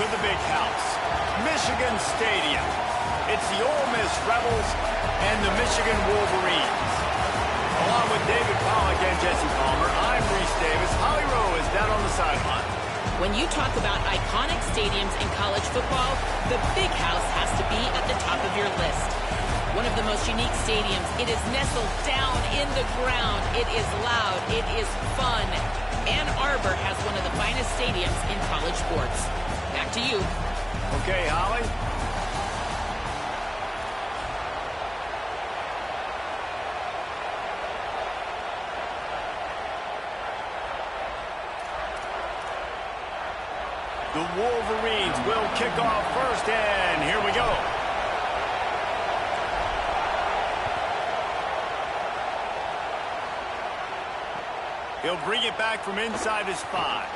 to the big house, Michigan Stadium. It's the Ole Miss Rebels and the Michigan Wolverines. Along with David Pollack and Jesse Palmer, I'm Reese Davis. Holly Rowe is down on the sideline. When you talk about iconic stadiums in college football, the Big House has to be at the top of your list. One of the most unique stadiums. It is nestled down in the ground. It is loud. It is fun. Ann Arbor has one of the finest stadiums in college sports. Back to you. Okay, Holly. The Wolverines will kick off first, and here we go. He'll bring it back from inside his 5.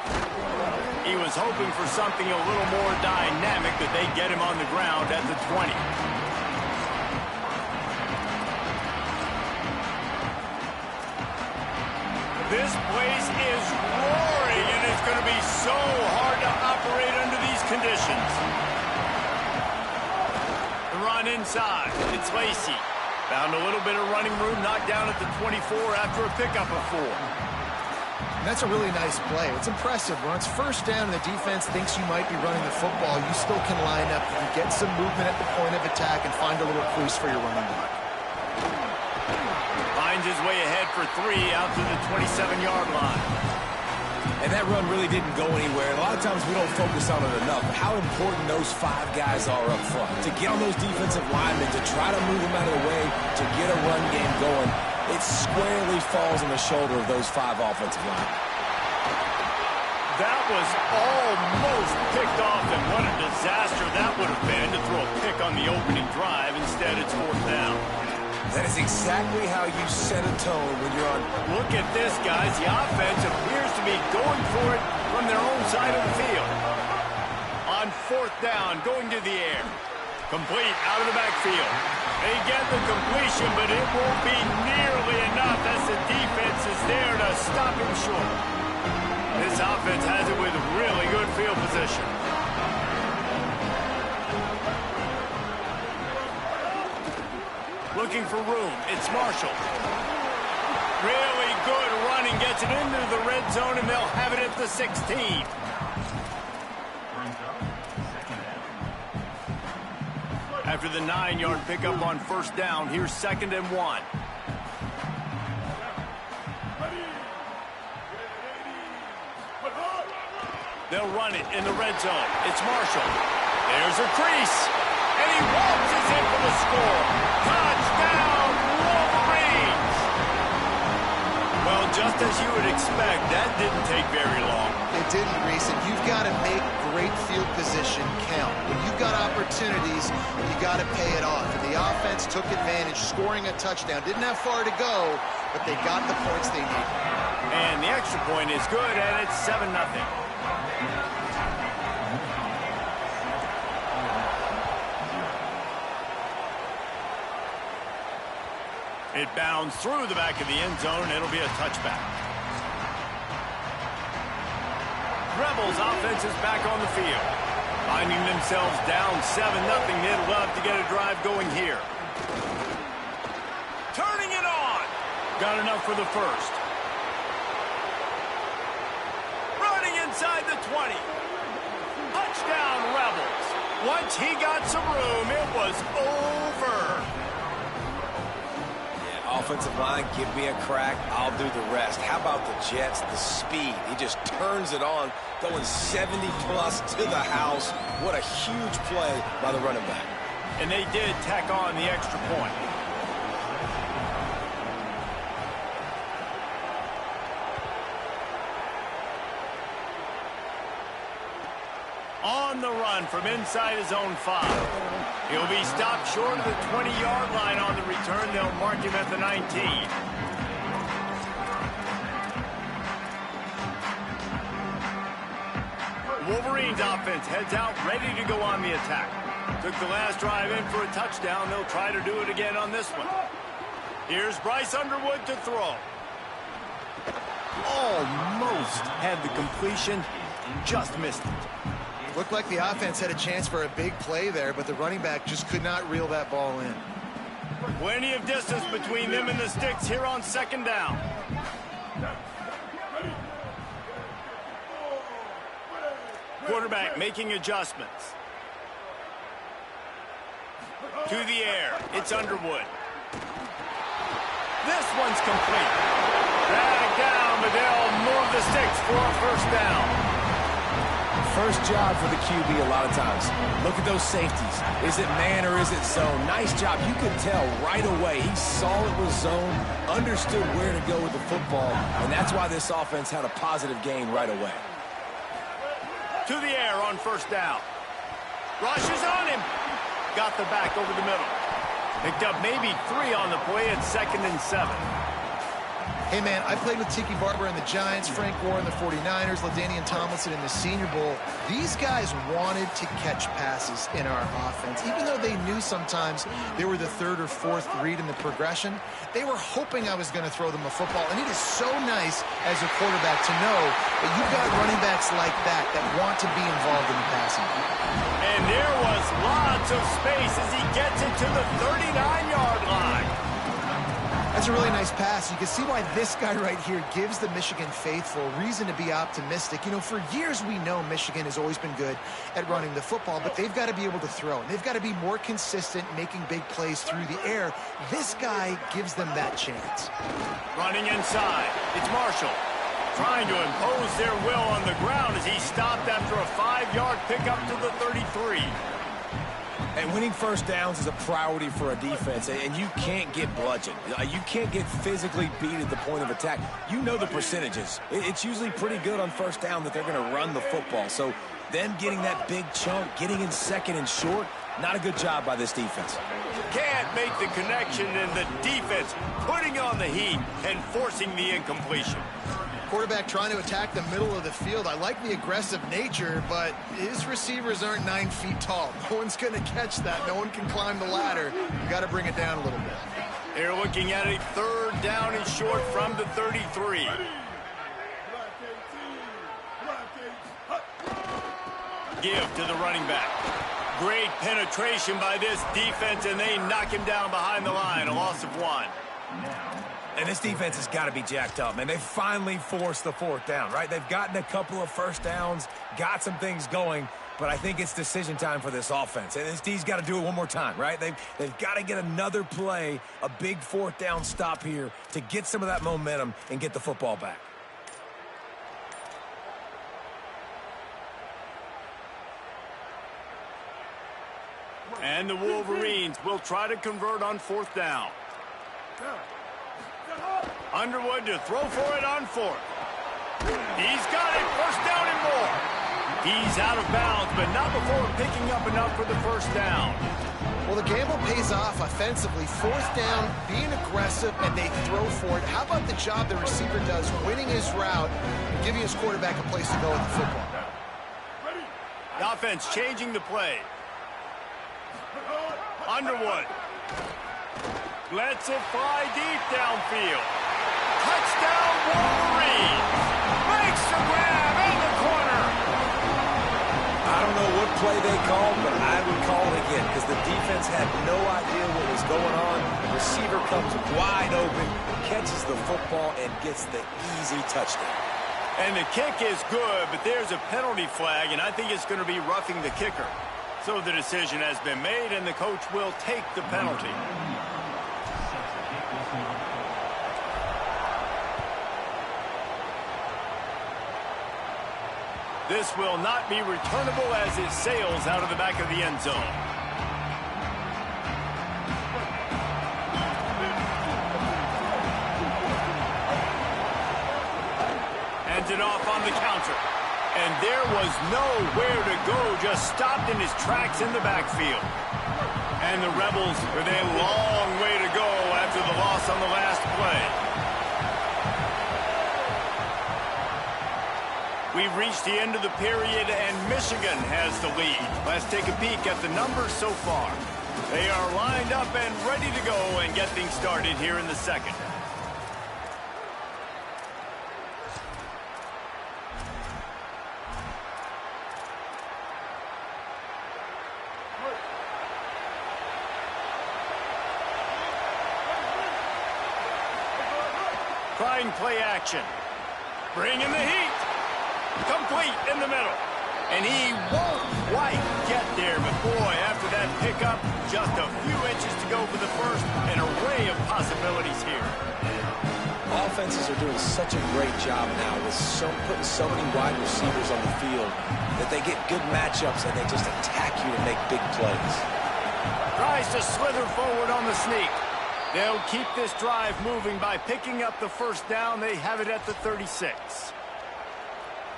He was hoping for something a little more dynamic, but they get him on the ground at the 20. This place is roaring, and it's going to be so hard to operate under these conditions. The run inside. It's Lacey. Found a little bit of running room, knocked down at the 24 after a pickup of 4. That's a really nice play. It's impressive. When it's first down and the defense thinks you might be running the football, you still can line up. You can get some movement at the point of attack and find a little crease for your running back. Finds his way ahead for 3 out to the 27-yard line. And that run really didn't go anywhere. A lot of times we don't focus on it enough. How important those 5 guys are up front. To get on those defensive linemen, to try to move them out of the way, to get a run game going, it squarely falls on the shoulder of those 5 offensive linemen. That was almost picked off, and what a disaster that would have been to throw a pick on the opening drive. Instead, it's 4th down. That is exactly how you set a tone when you're on. Look at this, guys. The offense appears to be going for it from their own side of the field. On 4th down, going to the air. Complete out of the backfield. They get the completion, but it won't be nearly enough as the defense is there to stop him short. This offense has it with really good field position. Looking for room. It's Marshall. Really good running. Gets it into the red zone, and they'll have it at the 16. After the 9-yard pickup on 1st down, here's 2nd and 1. They'll run it in the red zone. It's Marshall. There's a crease. And he waltzes in for the score. Touchdown, Wolverines! Well, just as you would expect, that didn't take very long. It didn't, Reese, and you've got to make great field position count. When you've got opportunities, you got to pay it off. And the offense took advantage, scoring a touchdown. Didn't have far to go, but they got the points they needed. And the extra point is good, and it's 7-0. It bounds through the back of the end zone, and it'll be a touchback. Rebels offense is back on the field. Finding themselves down 7-0, they'd love to get a drive going here. Turning it on. Got enough for the first. Running inside the 20. Touchdown, Rebels. Once he got some room, it was over. Offensive line, give me a crack, I'll do the rest. How about the Jets, the speed? He just turns it on, going 70-plus to the house. What a huge play by the running back. And they did tack on the extra point. On the run from inside his own 5. He'll be stopped short of the 20-yard line on the return. They'll mark him at the 19. Wolverines offense heads out, ready to go on the attack. Took the last drive in for a touchdown. They'll try to do it again on this one. Here's Bryce Underwood to throw. Almost had the completion, just missed it. Looked like the offense had a chance for a big play there, but the running back just could not reel that ball in. Plenty of distance between them and the sticks here on second down. Quarterback making adjustments. To the air. It's Underwood. This one's complete. Dragged down, but they'll move the sticks for a first down. First job for the QB a lot of times. Look at those safeties. Is it man or is it zone? Nice job. You could tell right away. He saw it was zone, understood where to go with the football, and that's why this offense had a positive gain right away. To the air on first down. Rush is on him. Got the back over the middle. Picked up maybe 3 on the play at 2nd and 7. Hey, man, I played with Tiki Barber and the Giants, Frank Gore and the 49ers, LaDainian Tomlinson in the Senior Bowl. These guys wanted to catch passes in our offense. Even though they knew sometimes they were the 3rd or 4th read in the progression, they were hoping I was going to throw them a football. And it is so nice as a quarterback to know that you've got running backs like that want to be involved in the passing. And there was lots of space as he gets it to the 39-yard line. That's a really nice pass. You can see why this guy right here gives the Michigan faithful reason to be optimistic. You know, for years we know Michigan has always been good at running the football, but they've got to be able to throw. And they've got to be more consistent making big plays through the air. This guy gives them that chance. Running inside. It's Marshall. Trying to impose their will on the ground as he stopped after a 5-yard pickup to the 33. And winning first downs is a priority for a defense, and you can't get bludgeoned. You can't get physically beat at the point of attack. You know the percentages. It's usually pretty good on first down that they're going to run the football. So them getting that big chunk, getting in 2nd and short, not a good job by this defense. Can't make the connection, and the defense putting on the heat and forcing the incompletion. Quarterback trying to attack the middle of the field. I like the aggressive nature, but his receivers aren't 9 feet tall. No one's going to catch that. No one can climb the ladder. You got to bring it down a little bit. They're looking at a 3rd down and short from the 33. Give to the running back. Great penetration by this defense, and they knock him down behind the line. A loss of 1. And this defense has got to be jacked up, man. They finally forced the 4th down, right? They've gotten a couple of first downs, got some things going, but I think it's decision time for this offense. And this D's got to do it one more time, right? They've got to get another play, a big 4th down stop here to get some of that momentum and get the football back. And the Wolverines will try to convert on 4th down. Underwood to throw for it on 4th. He's got it. First down and more. He's out of bounds, but not before picking up enough for the first down. Well, the gamble pays off offensively. 4th down, being aggressive, and they throw for it. How about the job the receiver does winning his route and giving his quarterback a place to go with the football? The offense changing the play. Underwood. Lets it fly deep downfield. Touchdown, Wolverines. Makes the grab in the corner. I don't know what play they called, but I would call it again because the defense had no idea what was going on. The receiver comes wide open, catches the football, and gets the easy touchdown. And the kick is good, but there's a penalty flag, and I think it's going to be roughing the kicker. So the decision has been made, and the coach will take the penalty. This will not be returnable as it sails out of the back of the end zone. Hands it off on the counter. And there was nowhere to go, just stopped in his tracks in the backfield. And the Rebels with a long way to go after the loss on the last play. We've reached the end of the period, and Michigan has the lead. Let's take a peek at the numbers so far. They are lined up and ready to go and get things started here in the second. defying play action. Bringing the heat. Complete in the middle. And he won't quite get there, but boy, after that pickup, just a few inches to go for the first. An array of possibilities here. Offenses are doing such a great job now with putting so many wide receivers on the field that they get good matchups and they just attack you to make big plays. Tries to slither forward on the sneak. They'll keep this drive moving by picking up the first down. They have it at the 36.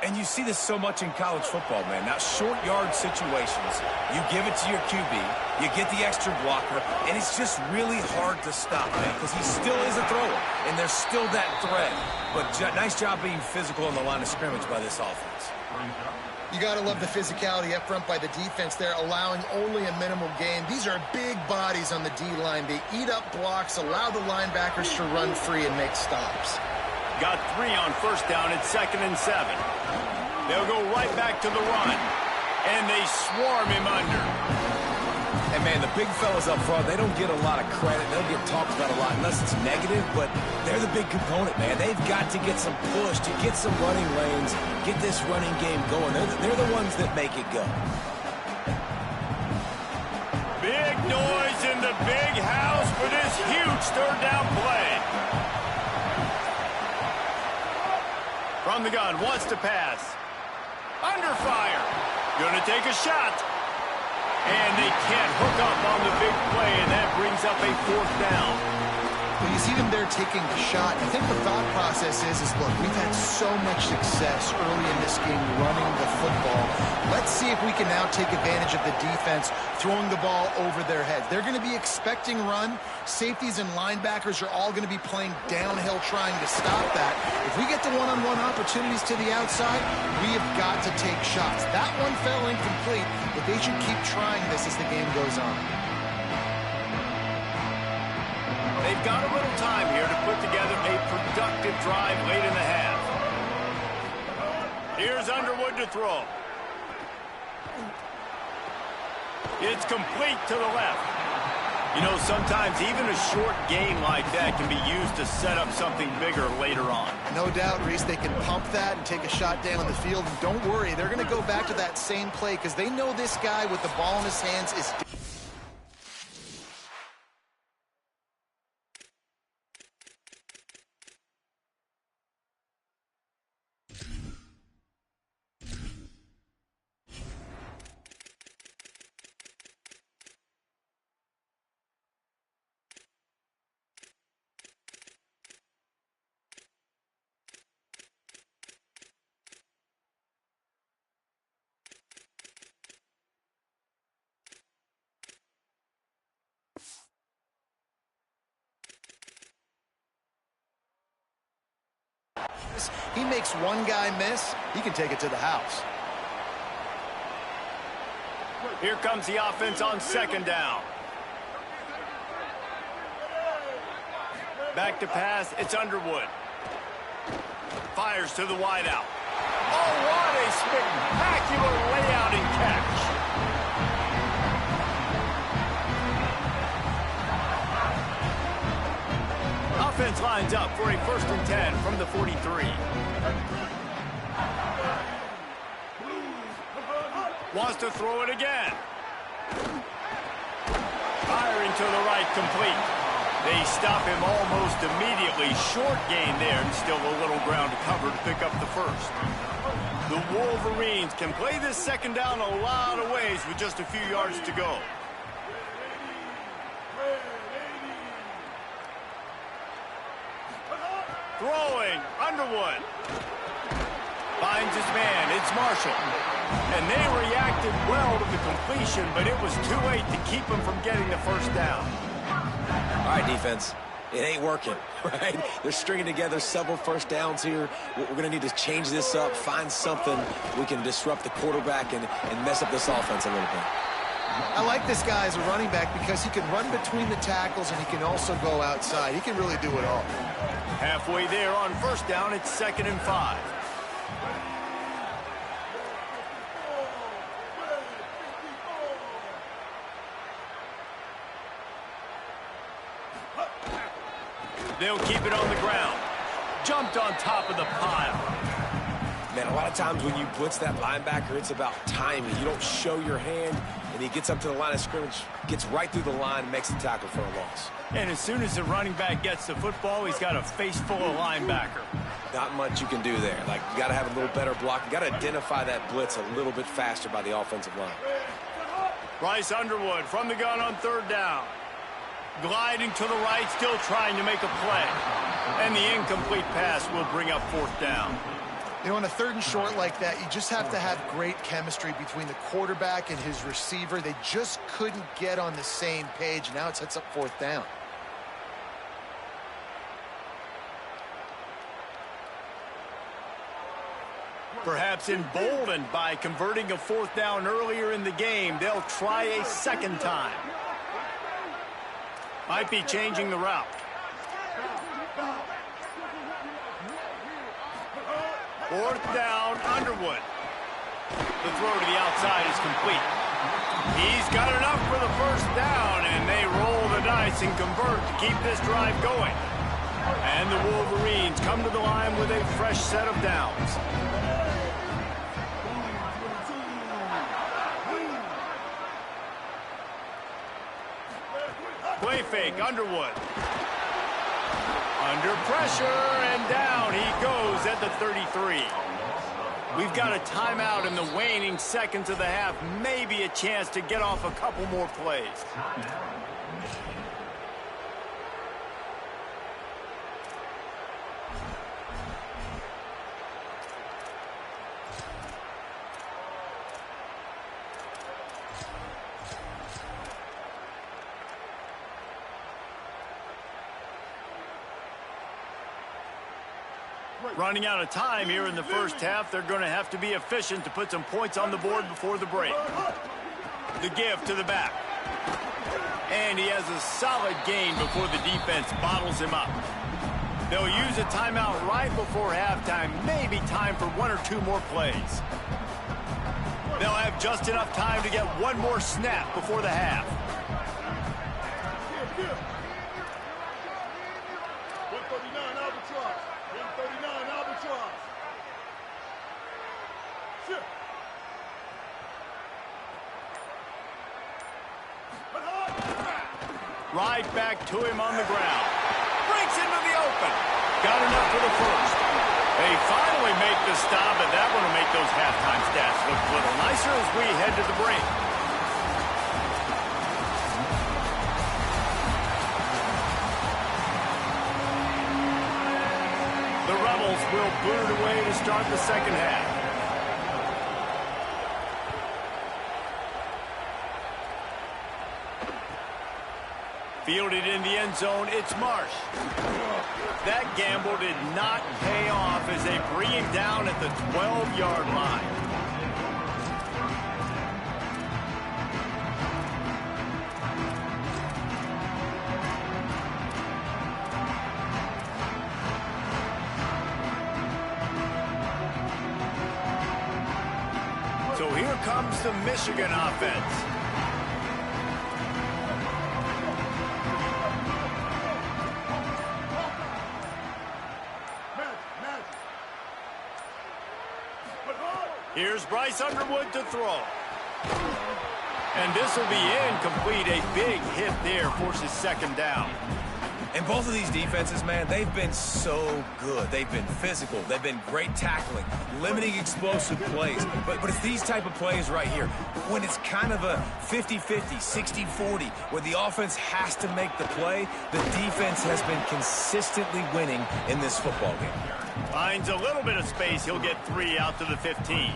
And you see this so much in college football, man. Now, short yard situations, you give it to your QB, you get the extra blocker, and it's just really hard to stop, man, because he still is a thrower, and there's still that threat. But nice job being physical on the line of scrimmage by this offense. You got to love the physicality up front by the defense there, allowing only a minimal gain. These are big bodies on the D-line. They eat up blocks, allow the linebackers to run free and make stops. Got 3 on first down at 2nd and 7. They'll go right back to the run. And they swarm him under. And, man, the big fellas up front, they don't get a lot of credit. They don't get talked about a lot unless it's negative, but they're the big component, man. They've got to get some push, to get some running lanes, get this running game going. They're the ones that make it go. Big noise in the big house for this huge third down play. From the gun, wants to pass. Under fire. Gonna take a shot. And they can't hook up on the big play, and that brings up a 4th down. When you see them there taking the shot, I think the thought process is look, we've had so much success early in this game running the football. Let's see if we can now take advantage of the defense throwing the ball over their heads. They're going to be expecting run. Safeties and linebackers are all going to be playing downhill trying to stop that. If we get the one-on-one opportunities to the outside, we have got to take shots. That one fell incomplete, but they should keep trying this as the game goes on. They've got a little time here to put together a productive drive late in the half. Here's Underwood to throw. It's complete to the left. You know, sometimes even a short gain like that can be used to set up something bigger later on. No doubt, Reese, they can pump that and take a shot down the field. And don't worry, they're going to go back to that same play because they know this guy with the ball in his hands is... He makes one guy miss, he can take it to the house. Here comes the offense on 2nd down. Back to pass, it's Underwood. Fires to the wideout. Oh, what a spectacular layout and catch. Offense lines up for a 1st and 10 from the 43. Wants to throw it again. Firing to the right, complete. They stop him almost immediately. Short gain there, and still a little ground to cover to pick up the first. The Wolverines can play this 2nd down a lot of ways with just a few yards to go. Throwing, Underwood. Finds his man, it's Marshall. And they reacted well to the completion, but it was too late to keep him from getting the first down. All right, defense. It ain't working, right? They're stringing together several first downs here. We're going to need to change this up, find something we can disrupt the quarterback and mess up this offense a little bit. I like this guy as a running back because he can run between the tackles and he can also go outside. He can really do it all. Halfway there on 1st down, it's 2nd and 5. They'll keep it on the ground. jumped on top of the pile. Man, a lot of times when you blitz that linebacker, it's about timing. You don't show your hand, and he gets up to the line of scrimmage, gets right through the line, and makes the tackle for a loss. And as soon as the running back gets the football, he's got a face full of linebacker. Not much you can do there. Like, you got to have a little better block. You got to identify that blitz a little bit faster by the offensive line. Bryce Underwood from the gun on third down. Gliding to the right, still trying to make a play. And the incomplete pass will bring up fourth down. You know, on a 3rd and short like that, you just have to have great chemistry between the quarterback and his receiver. They just couldn't get on the same page. Now it sets up fourth down. Perhaps emboldened by converting a fourth down earlier in the game, they'll try a second time. Might be changing the route. Fourth down, Underwood. The throw to the outside is complete. He's got enough for the first down, and they roll the dice and convert to keep this drive going. And the Wolverines come to the line with a fresh set of downs. Play fake, Underwood. Under pressure, and down he goes at the 33. We've got a timeout in the waning seconds of the half. Maybe a chance to get off a couple more plays. Running out of time here in the first half. They're going to have to be efficient to put some points on the board before the break. The give to the back. And he has a solid gain before the defense bottles him up. They'll use a timeout right before halftime. Maybe time for 1 or 2 more plays. They'll have just enough time to get one more snap before the half. Right back to him on the ground. Breaks into the open. Got enough for the first. They finally make the stop, and that one will make those halftime stats look a little nicer as we head to the break. The Rebels will boot it away to start the second half. Fielded in the end zone, it's Marsh. That gamble did not pay off as they bring him down at the 12-yard line. So here comes the Michigan offense. Here's Bryce Underwood to throw. And this will be incomplete. A big hit there forces second down. And both of these defenses, man, they've been so good. They've been physical. They've been great tackling, limiting explosive plays. But it's these type of plays right here, when it's kind of a 50-50, 60-40, where the offense has to make the play, the defense has been consistently winning in this football game. Finds a little bit of space. He'll get 3 out to the 15.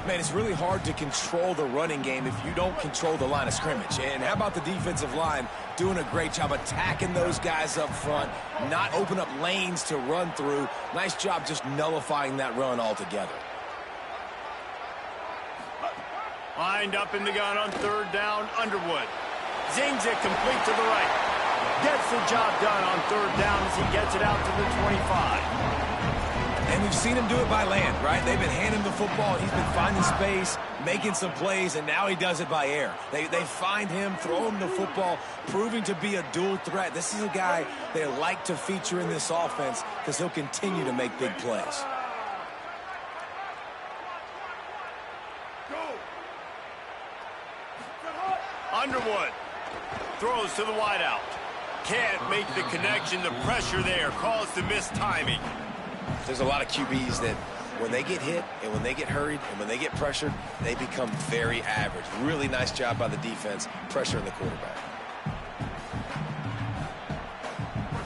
Man, it's really hard to control the running game if you don't control the line of scrimmage. And how about the defensive line doing a great job attacking those guys up front, not open up lanes to run through. Nice job just nullifying that run altogether. Lined up in the gun on third down, Underwood. Zings it complete to the right. Gets the job done on third down as he gets it out to the 25. And we've seen him do it by land, right? They've been handing him the football. He's been finding space, making some plays, and now he does it by air. They find him, throw him the football, proving to be a dual threat. This is a guy they like to feature in this offense because he'll continue to make big plays. Underwood throws to the wideout. Can't make the connection. The pressure there caused the missed timing. There's a lot of QBs that when they get hit and when they get hurried and when they get pressured, they become very average. Really nice job by the defense, pressuring the quarterback.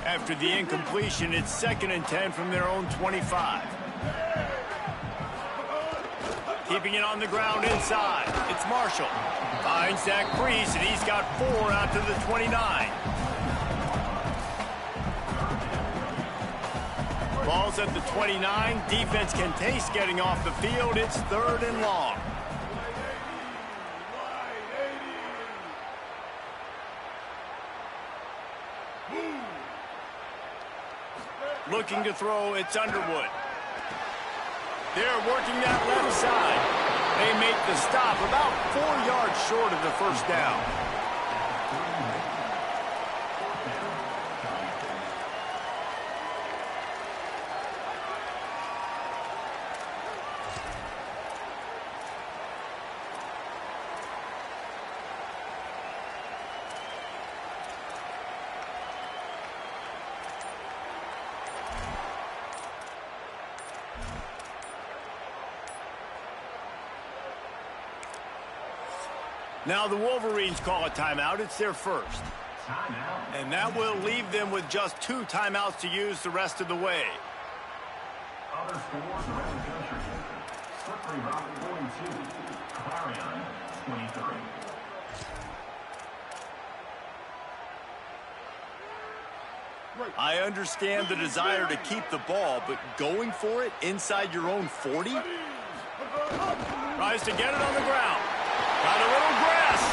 After the incompletion, it's 2nd and 10 from their own 25. Keeping it on the ground inside. It's Marshall. Finds that crease, and he's got 4 out to the 29. Ball's at the 29. Defense can taste getting off the field. It's 3rd and long. Looking to throw, it's Underwood. They're working that left side. They make the stop about 4 yards short of the first down. Now the Wolverines call a timeout. It's their first. And that will leave them with just 2 timeouts to use the rest of the way. Other scores around the country. Slippery Rock 42. Clarion 23. I understand the desire to keep the ball, but going for it inside your own 40? Tries to get it on the ground. Got a little grass.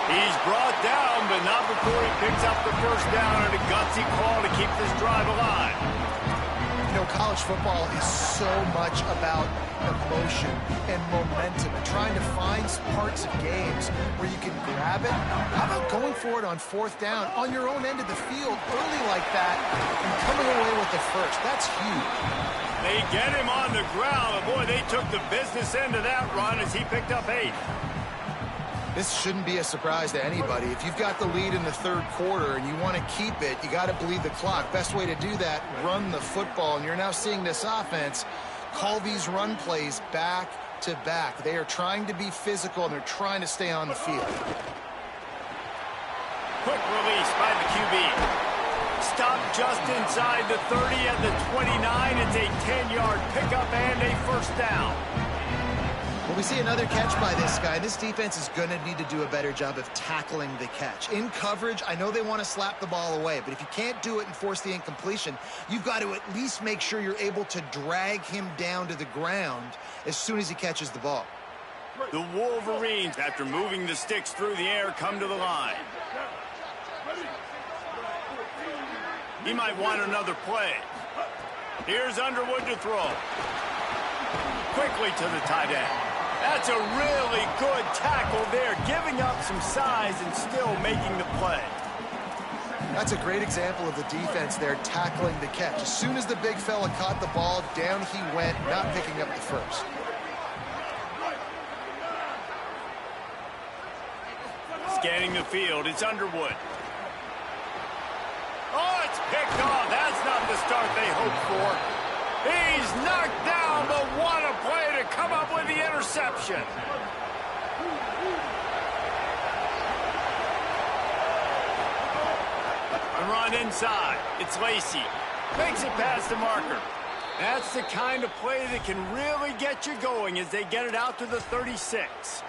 He's brought down, but not before he picks up the first down and a gutsy call to keep this drive alive. You know, college football is so much about emotion and momentum and trying to find parts of games where you can grab it. How about going for it on 4th down on your own end of the field early like that and coming away with the first? That's huge. They get him on the ground. Boy, they took the business end of that run as he picked up 8. This shouldn't be a surprise to anybody. If you've got the lead in the 3rd quarter and you want to keep it, you got to bleed the clock. Best way to do that, run the football. And you're now seeing this offense call these run plays back to back. They are trying to be physical, and they're trying to stay on the field. Quick release by the QB. Stop just inside the 30 at the 29. It's a 10-yard pickup and a first down. Well, we see another catch by this guy. This defense is going to need to do a better job of tackling the catch. In coverage, I know they want to slap the ball away, but if you can't do it and force the incompletion, you've got to at least make sure you're able to drag him down to the ground as soon as he catches the ball. The Wolverines, after moving the sticks through the air, come to the line. He might want another play. Here's Underwood to throw. Quickly to the tight end. That's a really good tackle there, giving up some size and still making the play. That's a great example of the defense there tackling the catch. As soon as the big fella caught the ball, down he went, not picking up the first. Scanning the field, it's Underwood. Oh, it's picked off. That's not the start they hoped for. He's knocked down, but what a play to come up with the interception. And run inside. It's Lacey. Makes it past the marker. That's the kind of play that can really get you going as they get it out to the 36.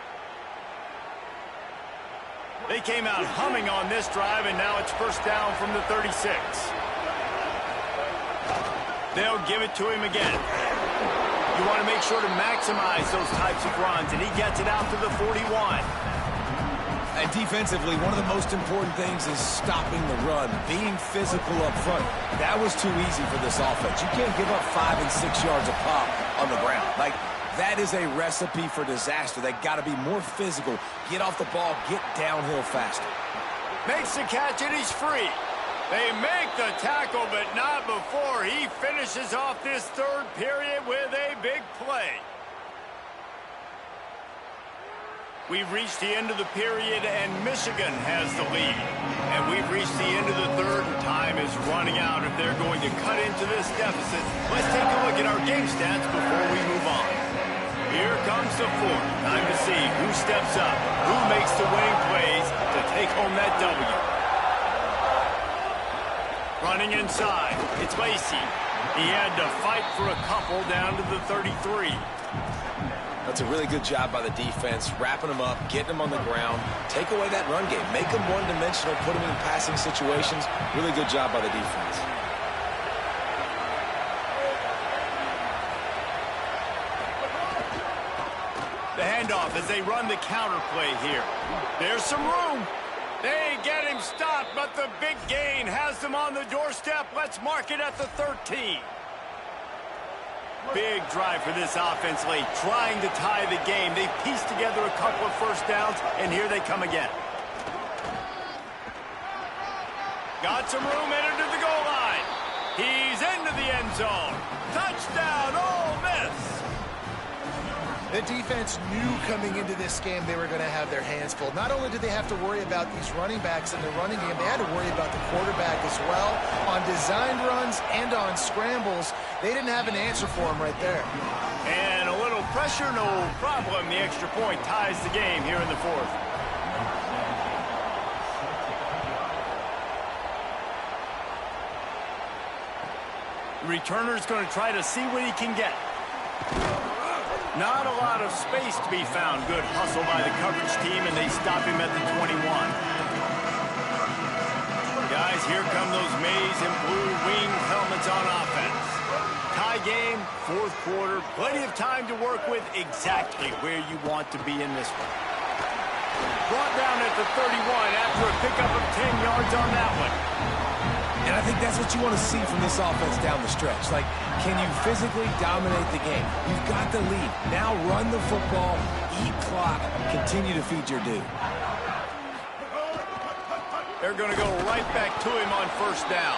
They came out humming on this drive, and now it's first down from the 36. They'll give it to him again. You want to make sure to maximize those types of runs, and he gets it out to the 41. And defensively, one of the most important things is stopping the run, being physical up front. That was too easy for this offense. You can't give up 5 and 6 yards a pop on the ground. Like, that is a recipe for disaster. They got to be more physical, get off the ball, get downhill faster. Makes the catch, and he's free. They make the tackle, but not before he finishes off this third period with a big play. We've reached the end of the period, and Michigan has the lead. And we've reached the end of the third, and time is running out if they're going to cut into this deficit. Let's take a look at our game stats before we move on. Here comes the fourth. Time to see who steps up, who makes the winning plays to take home that W. Running inside, it's Lacey. He had to fight for a couple down to the 33. That's a really good job by the defense, wrapping them up, getting them on the ground, take away that run game, make them one-dimensional, put them in passing situations. Really good job by the defense. The handoff as they run the counter play here. There's some room. They get him stopped, but the big gain has them on the doorstep. Let's mark it at the 13. Big drive for this offense late, trying to tie the game. They pieced together a couple of first downs, and here they come again. Got some room, entered to the goal line. He's into the end zone. Touchdown, Ole Miss. The defense knew coming into this game they were going to have their hands full. Not only did they have to worry about these running backs in the running game, they had to worry about the quarterback as well. On designed runs and on scrambles, they didn't have an answer for him right there. And a little pressure, no problem. The extra point ties the game here in the fourth. The returner's going to try to see what he can get. Not a lot of space to be found. Good hustle by the coverage team, and they stop him at the 21. Guys, here come those maize and blue winged helmets on offense. Tie game, fourth quarter, plenty of time to work with, exactly where you want to be in this one. Brought down at the 31 after a pickup of 10 yards on that one. And I think that's what you want to see from this offense down the stretch. Like, can you physically dominate the game? You've got the lead. Now run the football, eat clock, continue to feed your dude. They're going to go right back to him on first down.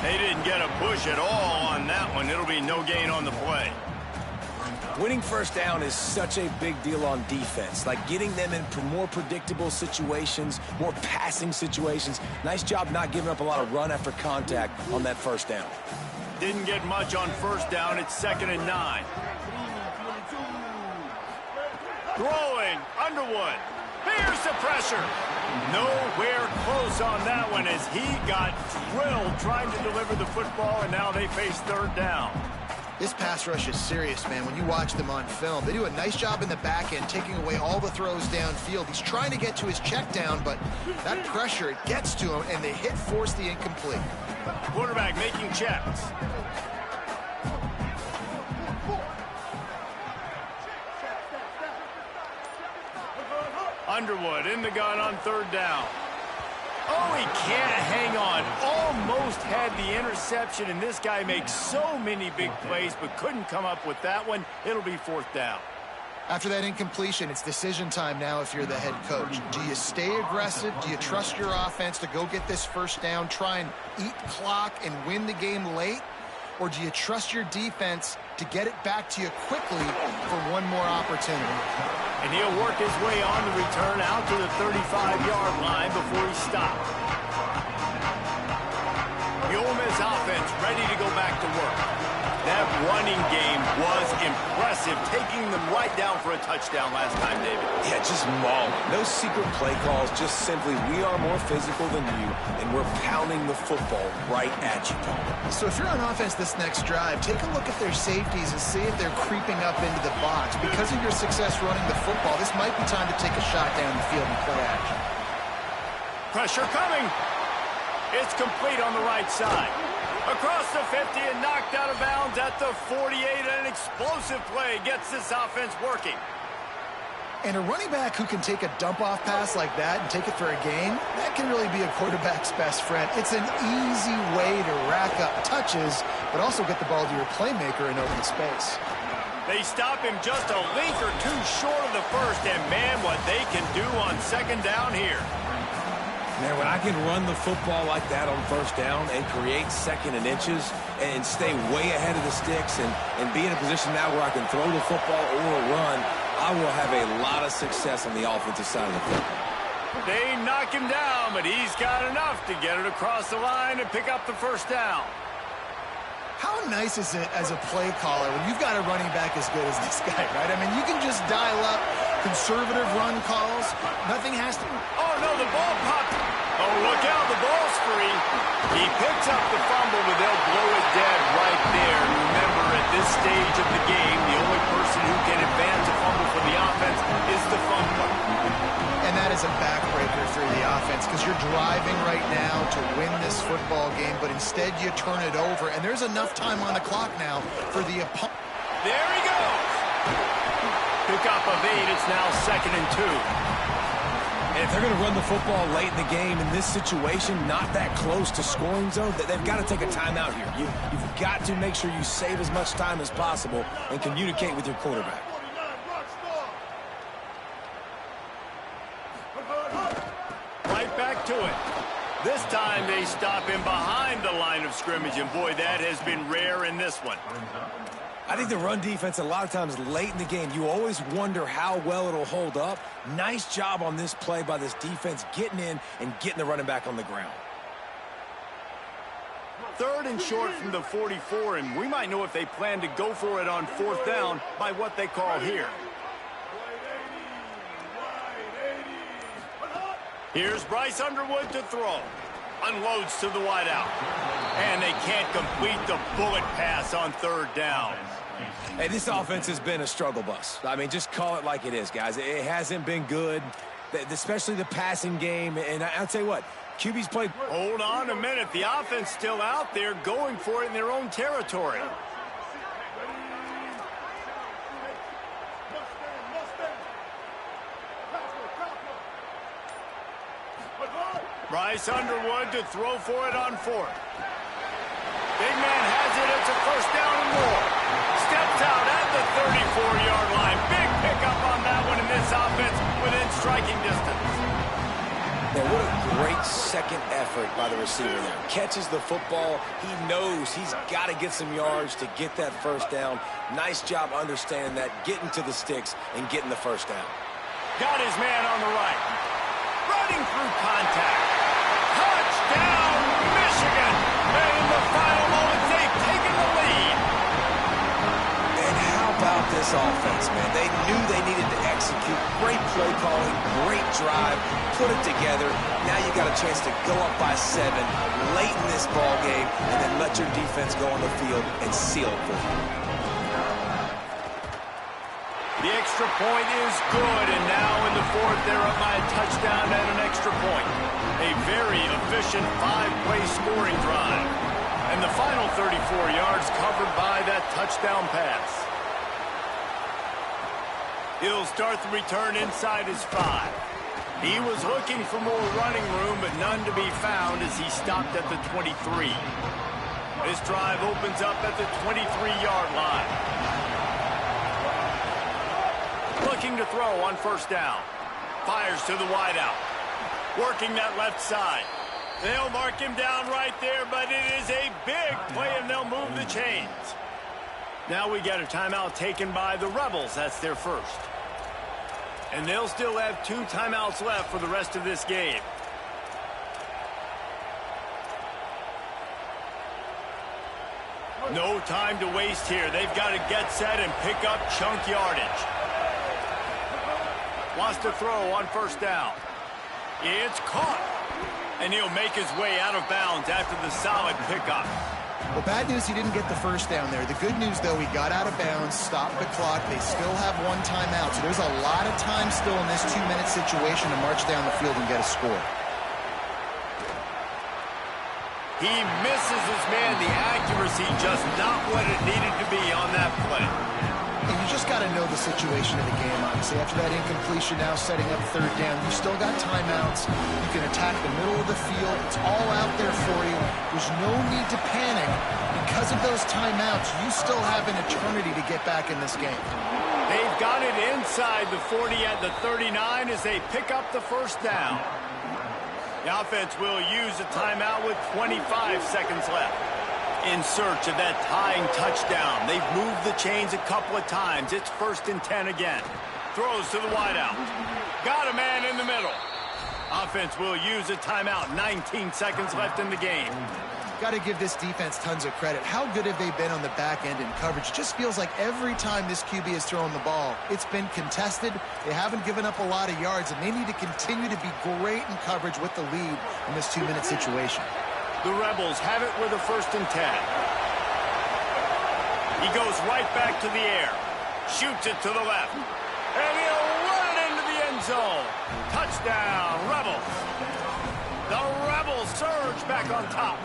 They didn't get a push at all on that one. It'll be no gain on the play. Winning first down is such a big deal on defense. Like getting them in more predictable situations, more passing situations. Nice job not giving up a lot of run after contact on that first down. Didn't get much on first down. It's 2nd and 9. Throwing, Underwood. Here's the pressure. Nowhere close on that one as he got drilled trying to deliver the football, and now they face third down. This pass rush is serious, man. When you watch them on film, they do a nice job in the back end, taking away all the throws downfield. He's trying to get to his check down, but that pressure, it gets to him, and they force the incomplete. Quarterback making checks. Underwood in the gun on third down. Oh, he can't hang on. Almost had the interception, and this guy makes so many big plays, but couldn't come up with that one. It'll be fourth down. After that incompletion, it's decision time now if you're the head coach. Do you stay aggressive? Do you trust your offense to go get this first down, try and eat clock and win the game late? Or do you trust your defense to get it back to you quickly for one more opportunity? And he'll work his way on the return out to the 35-yard line before he stopped. The Ole Miss offense ready to go back to work. That running game was impressive, taking them right down for a touchdown last time, David. Yeah, just mauling. No secret play calls, just simply we are more physical than you, and we're pounding the football right at you, Paul. So if you're on offense this next drive, take a look at their safeties and see if they're creeping up into the box. Because of your success running the football, this might be time to take a shot down the field and play action. Pressure coming. It's complete on the right side. Across the 50 and knocked out of bounds at the 48. An explosive play gets this offense working. And a running back who can take a dump-off pass like that and take it for a gain, that can really be a quarterback's best friend. It's an easy way to rack up touches, but also get the ball to your playmaker in open space. They stop him just a link or two short of the first, and man, what they can do on second down here. Man, when I can run the football like that on first down and create second and inches and stay way ahead of the sticks and be in a position now where I can throw the football or run, I will have a lot of success on the offensive side of the football. They knock him down, but he's got enough to get it across the line and pick up the first down. How nice is it as a play caller when you've got a running back as good as this guy, right? I mean, you can just dial up conservative run calls. Nothing has to... Oh, no, the ball popped. Oh, look out, the ball's free. He picks up the fumble, but they'll blow it dead right there. Remember, at this stage of the game, the only person who can advance a fumble for the offense is the fumbler. And that is a backbreaker for the offense because you're driving right now to win this football game, but instead you turn it over, and there's enough time on the clock now for the opponent. There he goes. Pick up of 8. It's now 2nd and 2. And if they're going to run the football late in the game in this situation, not that close to scoring zone, they've got to take a timeout here. You've got to make sure you save as much time as possible and communicate with your quarterback. Right back to it. This time they stop him behind the line of scrimmage, and boy, that has been rare in this one. I think the run defense, a lot of times late in the game, you always wonder how well it'll hold up. Nice job on this play by this defense, getting in and getting the running back on the ground. 3rd and short from the 44, and we might know if they plan to go for it on 4th down by what they call here. Here's Bryce Underwood to throw. Unloads to the wideout. And they can't complete the bullet pass on 3rd down. Hey, this offense has been a struggle bus. I mean, just call it like it is, guys. It hasn't been good, especially the passing game. And I'll tell you what, QB's played. Hold on a minute. The offense still out there going for it in their own territory. Bryce Underwood to throw for it on 4th. Big man has it. It's a 1st down and more. Steps out at the 34-yard line. Big pickup on that one in this offense within striking distance. Now, what a great second effort by the receiver there. Catches the football. He knows he's got to get some yards to get that 1st down. Nice job understanding that, getting to the sticks and getting the 1st down. Got his man on the right. Running through contact. Touchdown, Michigan. And in the final moments, they've taken the lead. And how about this offense, man? They knew they needed to execute. Great play calling, great drive, put it together. Now you got a chance to go up by 7 late in this ball game and then let your defense go on the field and seal it for you. The extra point is good, and now in the 4th, they're up by a touchdown and an extra point. A very efficient 5-play scoring drive. And the final 34 yards covered by that touchdown pass. He'll start the return inside his 5. He was looking for more running room, but none to be found as he stopped at the 23. This drive opens up at the 23-yard line. Looking to throw on 1st down. Fires to the wideout. Working that left side. They'll mark him down right there, but it is a big play, and they'll move the chains. Now we got a timeout taken by the Rebels. That's their 1st. And they'll still have 2 timeouts left for the rest of this game. No time to waste here. They've got to get set and pick up chunk yardage. Wants to throw on 1st down. It's caught. And he'll make his way out of bounds after the solid pickup. Well, bad news, he didn't get the 1st down there. The good news, though, he got out of bounds, stopped the clock. They still have 1 timeout. So there's a lot of time still in this 2-minute situation to march down the field and get a score. He misses his man. The accuracy just not what it needed to be on that play. And you just got to know the situation of the game, honestly. After that incompletion, now setting up third down, you still got timeouts. You can attack the middle of the field. It's all out there for you. There's no need to panic. Because of those timeouts, you still have an eternity to get back in this game. They've got it inside the 40 at the 39 as they pick up the first down. The offense will use a timeout with 25 seconds left. In search of that tying touchdown. They've moved the chains a couple of times. It's 1st and 10 again. Throws to the wideout. Got a man in the middle. Offense will use a timeout. 19 seconds left in the game. Got to give this defense tons of credit. How good have they been on the back end in coverage? Just feels like every time this QB has thrown the ball, it's been contested. They haven't given up a lot of yards, and they need to continue to be great in coverage with the lead in this 2-minute situation. The Rebels have it with a 1st and 10. He goes right back to the air. Shoots it to the left. And he'll run it into the end zone. Touchdown, Rebels. The Rebels surge back on top.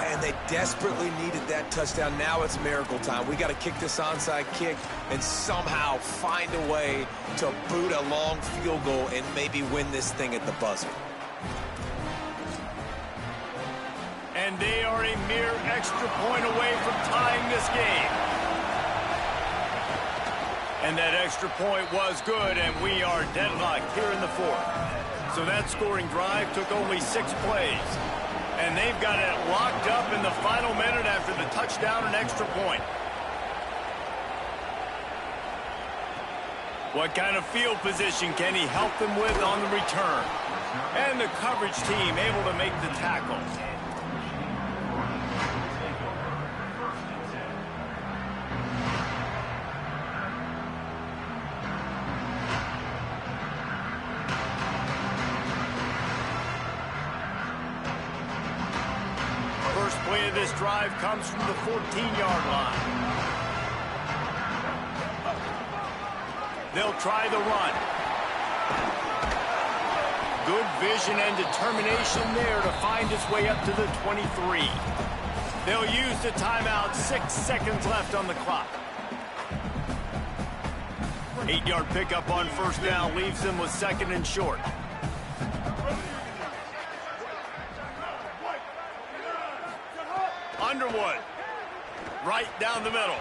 And they desperately needed that touchdown. Now it's miracle time. We got to kick this onside kick and somehow find a way to boot a long field goal and maybe win this thing at the buzzer. And they are a mere extra point away from tying this game. And that extra point was good, and we are deadlocked here in the 4th. So that scoring drive took only 6 plays. And they've got it locked up in the final minute after the touchdown and extra point. What kind of field position can he help them with on the return? And the coverage team able to make the tackle. First play of this drive comes from the 14-yard line. They'll try the run. Good vision and determination there to find his way up to the 23. They'll use the timeout. 6 seconds left on the clock. 8-yard pickup on 1st down leaves them with 2nd and short. Underwood, right down the middle.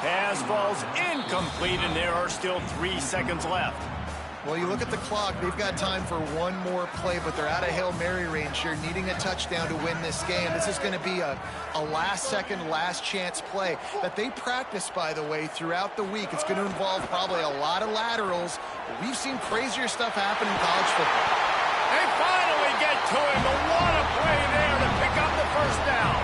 Pass falls incomplete, and there are still 3 seconds left. Well, you look at the clock, they've got time for one more play, but they're out of Hail Mary range here, needing a touchdown to win this game. This is going to be a last-second, last-chance play that they practice, by the way, throughout the week. It's going to involve probably a lot of laterals, but we've seen crazier stuff happen in college football. They finally get to him, but what a play there to pick up the 1st down.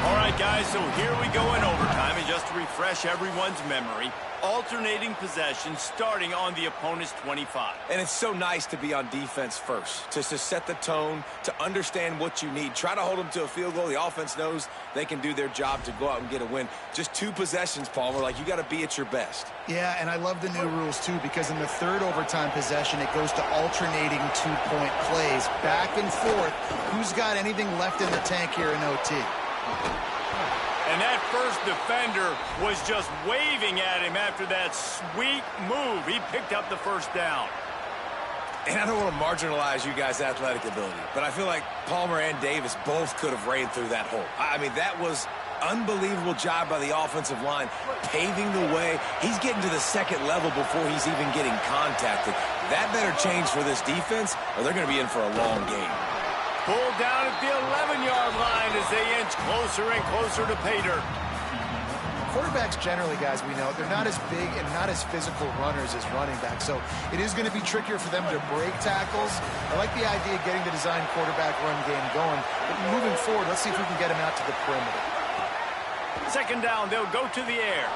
All right, guys, so here we go in overtime, and just to refresh everyone's memory, alternating possession starting on the opponent's 25. And it's so nice to be on defense first, just to set the tone, to understand what you need. Try to hold them to a field goal. The offense knows they can do their job to go out and get a win. Just 2 possessions, Paul. We're like, you got to be at your best. Yeah, and I love the new rules, too, because in the 3rd overtime possession, it goes to alternating 2-point plays, back and forth. Who's got anything left in the tank here in OT? And that first defender was just waving at him after that sweet move. He picked up the 1st down. And I don't want to marginalize you guys' athletic ability, but I feel like Palmer and Davis both could have ran through that hole. I mean, that was unbelievable job by the offensive line, paving the way. He's getting to the 2nd level before he's even getting contacted. That better change for this defense, or they're going to be in for a long game. Pulled down at the 11-yard line as they inch closer and closer to pay dirt. Quarterbacks generally, guys, we know, they're not as big and not as physical runners as running backs, so it is going to be trickier for them to break tackles. I like the idea of getting the design quarterback run game going, but moving forward, let's see if we can get him out to the perimeter. 2nd down, they'll go to the air.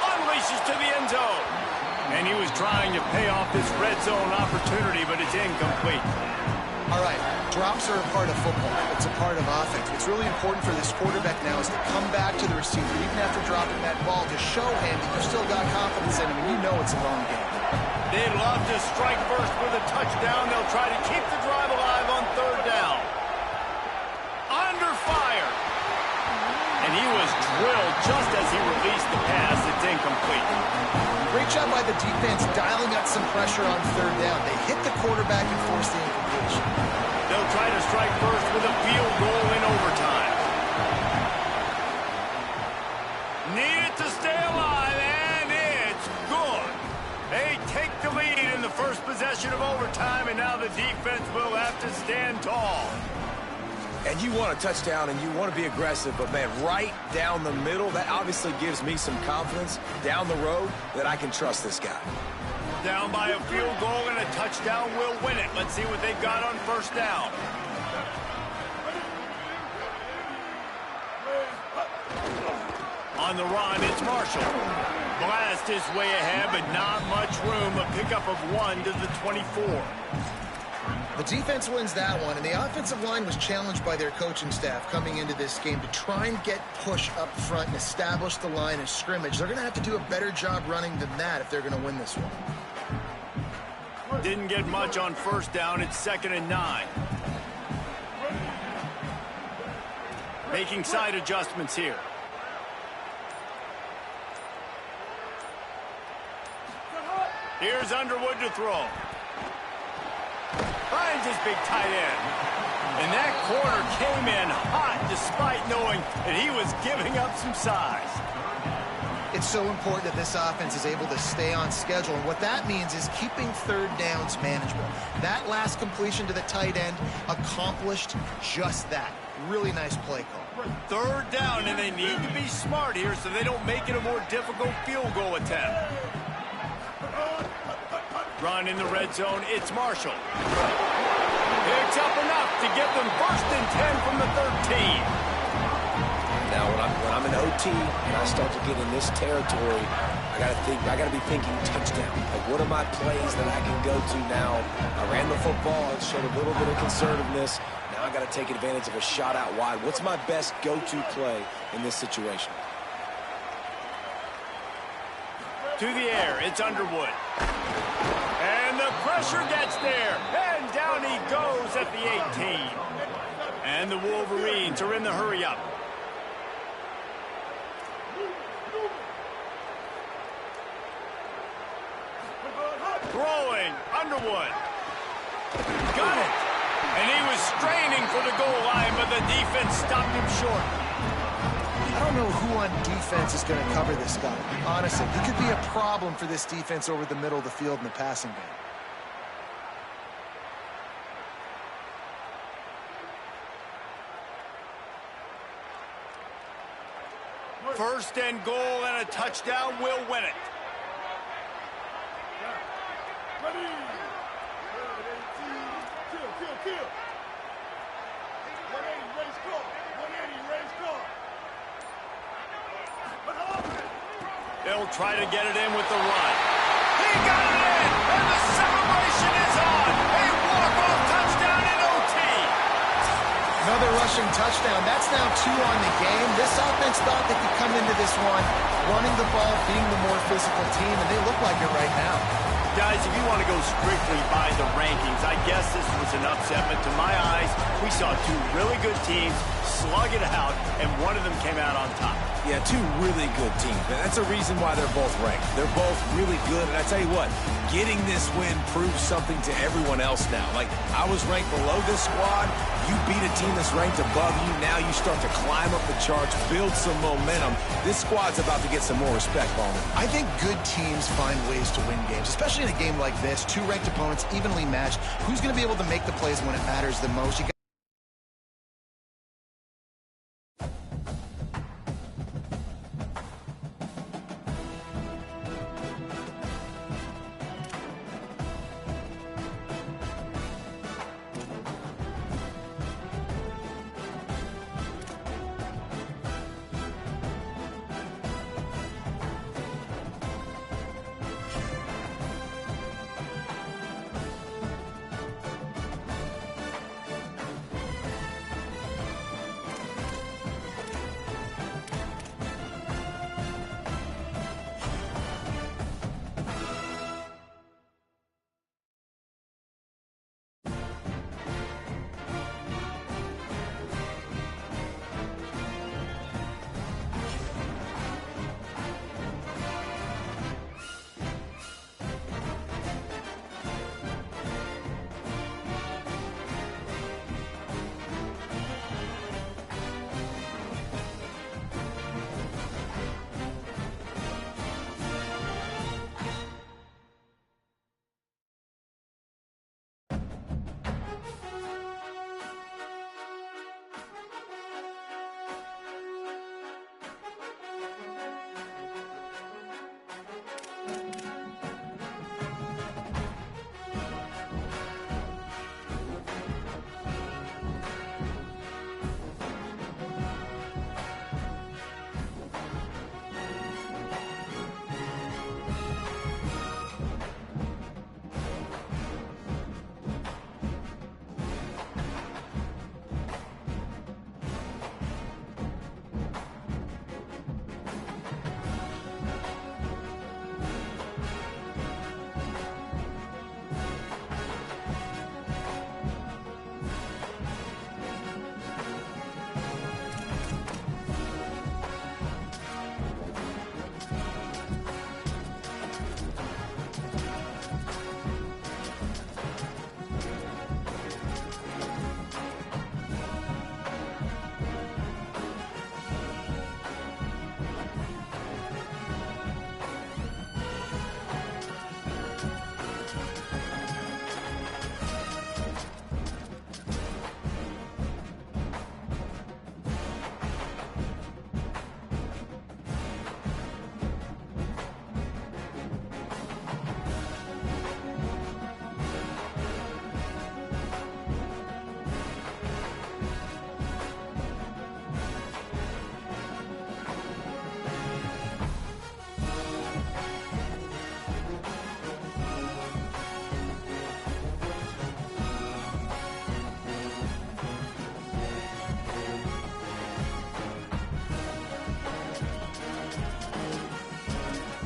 Unleashes to the end zone. And he was trying to pay off this red zone opportunity, but it's incomplete. All right, drops are a part of football. It's a part of offense. What's really important for this quarterback now is to come back to the receiver, even after dropping that ball, to show him that you still got confidence in him, and you know it's a long game. They'd love to strike first with a touchdown. They'll try to keep the drive alive on 3rd down. Under fire. And he he was drilled just as he released the pass. It's incomplete. Great job by the defense dialing up some pressure on third down. They hit the quarterback and forced the incompletion. They'll try to strike first with a field goal in overtime. Need it to stay alive, and it's good. They take the lead in the first possession of overtime, and now the defense will have to stand tall. And you want a touchdown and you want to be aggressive, but man, right down the middle, that obviously gives me some confidence down the road that I can trust this guy. Down by a field goal and a touchdown will win it. Let's see what they've got on first down. On the run, it's Marshall. Blast his way ahead, but not much room. A pickup of 1 to the 24. The defense wins that one, and the offensive line was challenged by their coaching staff coming into this game to try and get push up front and establish the line of scrimmage. They're going to have to do a better job running than that if they're going to win this one. Didn't get much on first down. It's 2nd and 9. Making side adjustments here. Here's Underwood to throw. Finds his big tight end. And that corner came in hot despite knowing that he was giving up some size. It's so important that this offense is able to stay on schedule, and what that means is keeping third downs manageable. That last completion to the tight end accomplished just that. Really nice play call. Third down, and they need to be smart here so they don't make it a more difficult field goal attempt. Run in the red zone, it's Marshall. Picks up enough to get them 1st and 10 from the 13. Now, when I'm in OT and I start to get in this territory, I gotta be thinking touchdown. Like, what are my plays that I can go to now? I ran the football, it showed a little bit of conservativeness. Now I gotta take advantage of a shot out wide. What's my best go-to play in this situation? To the air, it's Underwood. And the pressure gets there. And down he goes at the 18. And the Wolverines are in the hurry-up. Throwing, Underwood. Got it. And he was straining for the goal line, but the defense stopped him short. I don't know who on defense is going to cover this guy. Honestly, he could be a problem for this defense over the middle of the field in the passing game. First and goal and a touchdown will win it. Ready. 180, race car. 180, race car. They'll try to get it in with the run. He got it in, and the celebration is on. A walk-off touchdown in OT. Another rushing touchdown. That's now 2 on the game. This offense thought they could come into this one running the ball, being the more physical team, and they look like it right now. Guys, if you want to go strictly by the rankings, I guess this was an upset, but to my eyes, we saw 2 really good teams slug it out, and one of them came out on top. Yeah, 2 really good teams, man. That's a reason why they're both ranked. They're both really good, and I tell you what, getting this win proves something to everyone else now. Like, I was ranked below this squad. You beat a team that's ranked above you. Now you start to climb up the charts, build some momentum. This squad's about to get some more respect, Ballman. I think good teams find ways to win games, especially in a game like this. 2 ranked opponents, evenly matched. Who's going to be able to make the plays when it matters the most?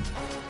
it.